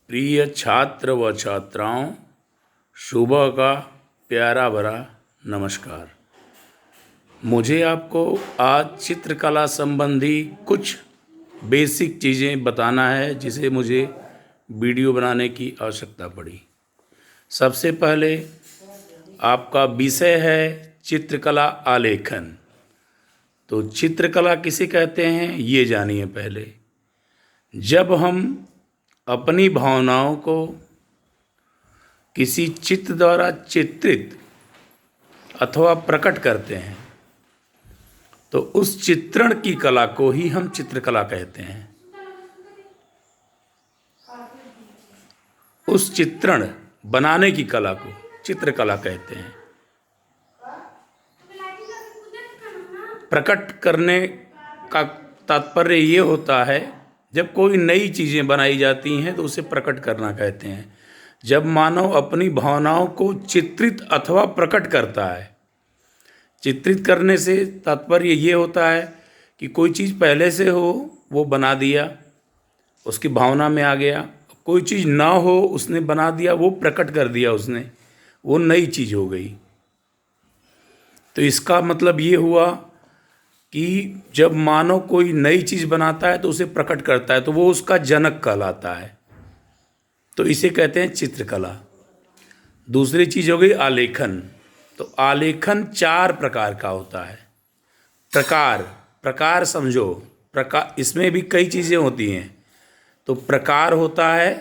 प्रिय छात्र व छात्राओं, सुबह का प्यारा भरा नमस्कार। मुझे आपको आज चित्रकला संबंधी कुछ बेसिक चीज़ें बताना है जिसे मुझे वीडियो बनाने की आवश्यकता पड़ी। सबसे पहले आपका विषय है चित्रकला आलेखन। तो चित्रकला किसे कहते हैं ये जानिए पहले। जब हम अपनी भावनाओं को किसी चित्र द्वारा चित्रित अथवा प्रकट करते हैं तो उस चित्रण की कला को ही हम चित्रकला कहते हैं। उस चित्रण बनाने की कला को चित्रकला कहते हैं। प्रकट करने का तात्पर्य ये होता है, जब कोई नई चीज़ें बनाई जाती हैं तो उसे प्रकट करना कहते हैं। जब मानव अपनी भावनाओं को चित्रित अथवा प्रकट करता है। चित्रित करने से तात्पर्य ये होता है कि कोई चीज़ पहले से हो वो बना दिया, उसकी भावना में आ गया। कोई चीज़ ना हो उसने बना दिया, वो प्रकट कर दिया उसने, वो नई चीज़ हो गई। तो इसका मतलब ये हुआ कि जब मानव कोई नई चीज़ बनाता है तो उसे प्रकट करता है तो वो उसका जनक कहलाता है। तो इसे कहते हैं चित्रकला। दूसरी चीज़ हो गई आलेखन। तो आलेखन 4 प्रकार का होता है। प्रकार समझो, प्रकार इसमें भी कई चीज़ें होती हैं। तो प्रकार होता है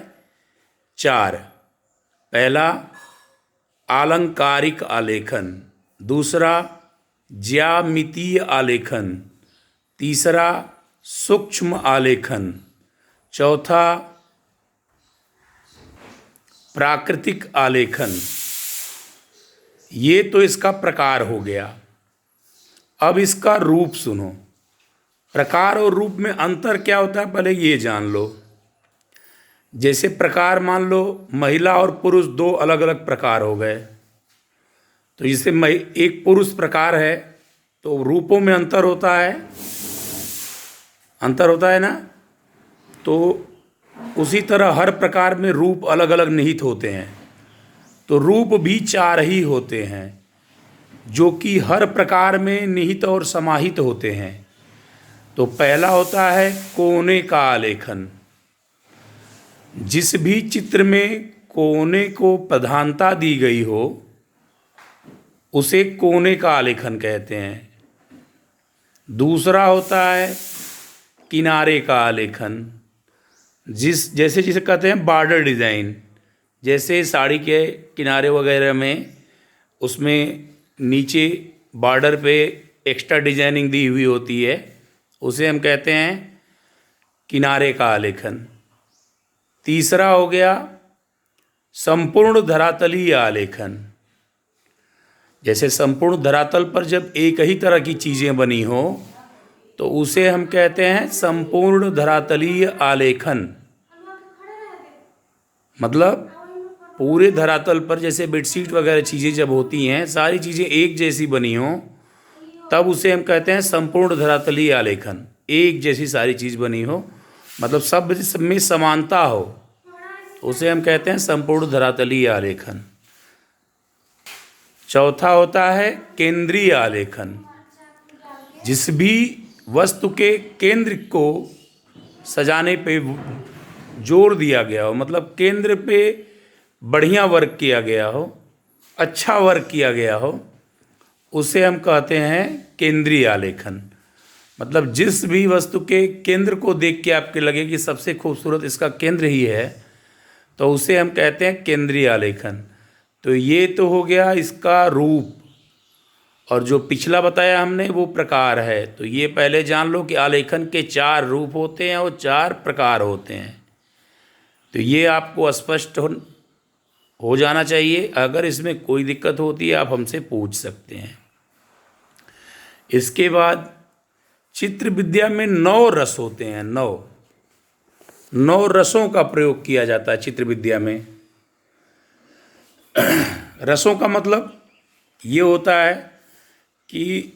4। पहला आलंकारिक आलेखन, दूसरा ज्यामितीय आलेखन, तीसरा सूक्ष्म आलेखन, चौथा प्राकृतिक आलेखन। ये तो इसका प्रकार हो गया। अब इसका रूप सुनो। प्रकार और रूप में अंतर क्या होता है पहले ये जान लो। जैसे प्रकार मान लो महिला और पुरुष 2 अलग अलग प्रकार हो गए। तो जैसे एक पुरुष प्रकार है तो रूपों में अंतर होता है ना। तो उसी तरह हर प्रकार में रूप अलग अलग निहित होते हैं। तो रूप भी 4 ही होते हैं जो कि हर प्रकार में निहित और समाहित होते हैं। तो पहला होता है कोने का आलेखन। जिस भी चित्र में कोने को प्रधानता दी गई हो उसे कोने का आलेखन कहते हैं। दूसरा होता है किनारे का आलेखन। जैसे जिसे कहते हैं बॉर्डर डिज़ाइन। जैसे साड़ी के किनारे वगैरह में उसमें नीचे बॉर्डर पे एक्स्ट्रा डिजाइनिंग दी हुई होती है, उसे हम कहते हैं किनारे का आलेखन। तीसरा हो गया संपूर्ण धरातलीय आलेखन। जैसे संपूर्ण धरातल पर जब एक ही तरह की चीज़ें बनी हो तो उसे हम कहते हैं संपूर्ण धरातलीय आलेखन। मतलब पूरे धरातल पर जैसे बेडशीट वगैरह चीज़ें जब होती हैं, सारी चीज़ें एक जैसी बनी हो तब उसे हम कहते हैं संपूर्ण धरातलीय आलेखन। एक जैसी सारी चीज़ बनी हो, मतलब सब में समानता हो, उसे हम कहते हैं संपूर्ण धरातलीय आलेखन। चौथा होता है केंद्रीय आलेखन। जिस भी वस्तु के केंद्र को सजाने पे जोर दिया गया हो, मतलब केंद्र पे बढ़िया वर्क किया गया हो, अच्छा वर्क किया गया हो, उसे हम कहते हैं केंद्रीय आलेखन। मतलब जिस भी वस्तु के केंद्र को देख के आपके लगे कि सबसे खूबसूरत इसका केंद्र ही है तो उसे हम कहते हैं केंद्रीय आलेखन। तो ये तो हो गया इसका रूप, और जो पिछला बताया हमने वो प्रकार है। तो ये पहले जान लो कि आलेखन के 4 रूप होते हैं और 4 प्रकार होते हैं। तो ये आपको स्पष्ट हो जाना चाहिए। अगर इसमें कोई दिक्कत होती है आप हमसे पूछ सकते हैं। इसके बाद चित्र विद्या में 9 रस होते हैं। 9 रसों का प्रयोग किया जाता है चित्र विद्या में। रसों का मतलब ये होता है कि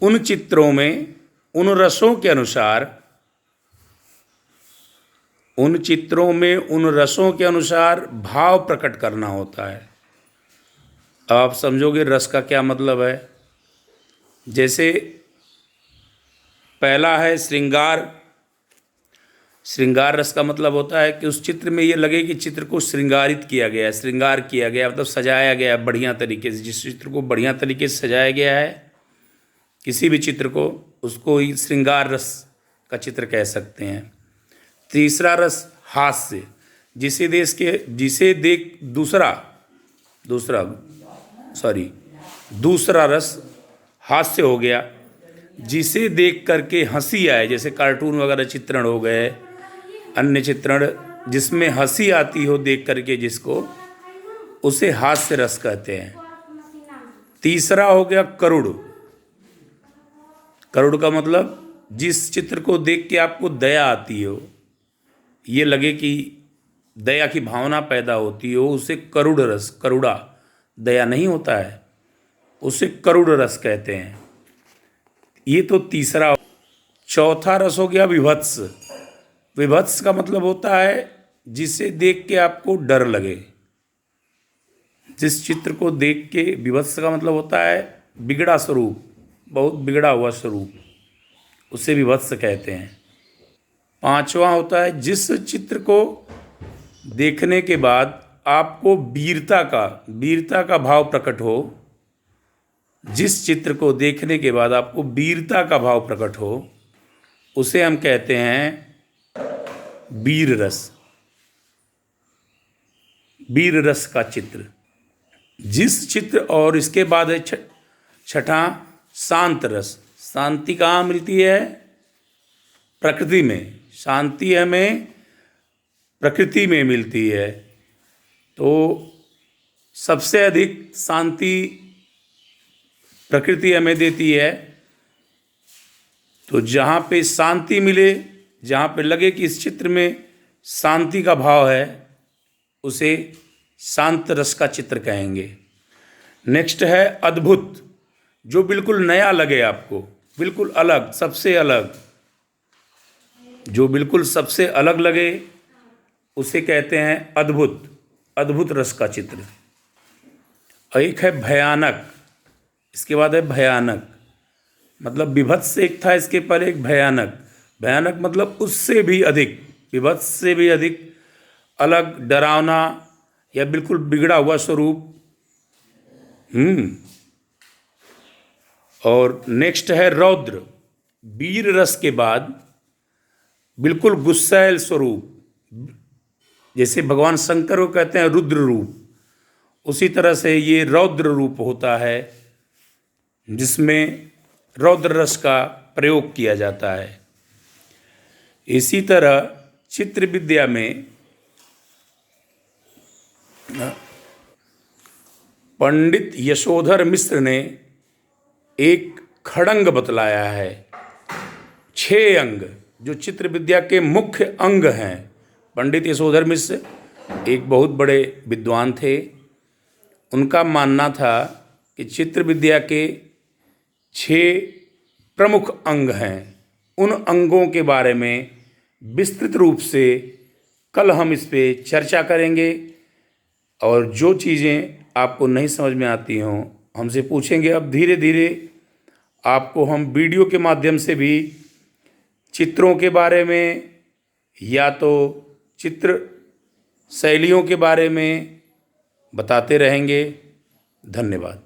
उन चित्रों में उन रसों के अनुसार उन चित्रों में उन रसों के अनुसार भाव प्रकट करना होता है। अब आप समझोगे रस का क्या मतलब है। जैसे पहला है श्रृंगार। श्रृंगार रस का मतलब होता है कि उस चित्र में ये लगे कि चित्र को श्रृंगारित किया गया है, श्रृंगार किया गया, मतलब सजाया गया है बढ़िया तरीके से। जिस चित्र को बढ़िया तरीके से सजाया गया है, किसी भी चित्र को, उसको ही श्रृंगार रस का चित्र कह सकते हैं। तीसरा रस हास्य, दूसरा रस हास्य हो गया, जिसे देख करके हंसी आए। जैसे कार्टून वगैरह चित्रण हो गए, अन्य चित्रण जिसमें हंसी आती हो देख करके जिसको, उसे हास्य रस कहते हैं। तीसरा हो गया करुण। करुण का मतलब जिस चित्र को देख के आपको दया आती हो, ये लगे कि दया की भावना पैदा होती हो, उसे करुण रस, करुणा दया नहीं होता है, उसे करुण रस कहते हैं। ये तो तीसरा। चौथा रस हो गया विभत्स। विभत्स का मतलब होता है जिसे देख के आपको डर लगे। जिस चित्र को देख के, विभत्स का मतलब होता है बिगड़ा स्वरूप, बहुत बिगड़ा हुआ स्वरूप, उसे विभत्स कहते हैं। पांचवा होता है जिस चित्र को देखने के बाद आपको वीरता का भाव प्रकट हो। जिस चित्र को देखने के बाद आपको वीरता का भाव प्रकट हो, उसे हम कहते हैं वीर रस। वीर रस का चित्र। जिस चित्र, और इसके बाद है छठा शांत रस। शांति कहाँ मिलती है? प्रकृति में। शांति हमें प्रकृति में मिलती है। तो सबसे अधिक शांति प्रकृति हमें देती है। तो जहाँ पे शांति मिले, जहाँ पे लगे कि इस चित्र में शांति का भाव है, उसे शांत रस का चित्र कहेंगे। नेक्स्ट है अद्भुत। जो बिल्कुल नया लगे आपको, बिल्कुल अलग, सबसे अलग, जो बिल्कुल सबसे अलग लगे, उसे कहते हैं अद्भुत। अद्भुत रस का चित्र। एक है भयानक। इसके बाद है भयानक, मतलब विभत्स से एक था, इसके पहले एक भयानक। भयानक मतलब उससे भी अधिक, विभत्स से भी अधिक अलग, डरावना या बिल्कुल बिगड़ा हुआ स्वरूप। और नेक्स्ट है रौद्र। वीर रस के बाद बिल्कुल गुस्सैल स्वरूप, जैसे भगवान शंकर को कहते हैं रुद्र रूप, उसी तरह से ये रौद्र रूप होता है, जिसमें रौद्र रस का प्रयोग किया जाता है। इसी तरह चित्र विद्या में पंडित यशोधर मिश्र ने एक खड़ंग बतलाया है। 6 अंग जो चित्र विद्या के मुख्य अंग हैं। पंडित यशोधर मिश्र एक बहुत बड़े विद्वान थे। उनका मानना था कि चित्र विद्या के 6 प्रमुख अंग हैं। उन अंगों के बारे में विस्तृत रूप से कल हम इस पे चर्चा करेंगे, और जो चीज़ें आपको नहीं समझ में आती हों हमसे पूछेंगे। अब धीरे धीरे आपको हम वीडियो के माध्यम से भी चित्रों के बारे में या तो चित्र शैलियों के बारे में बताते रहेंगे। धन्यवाद।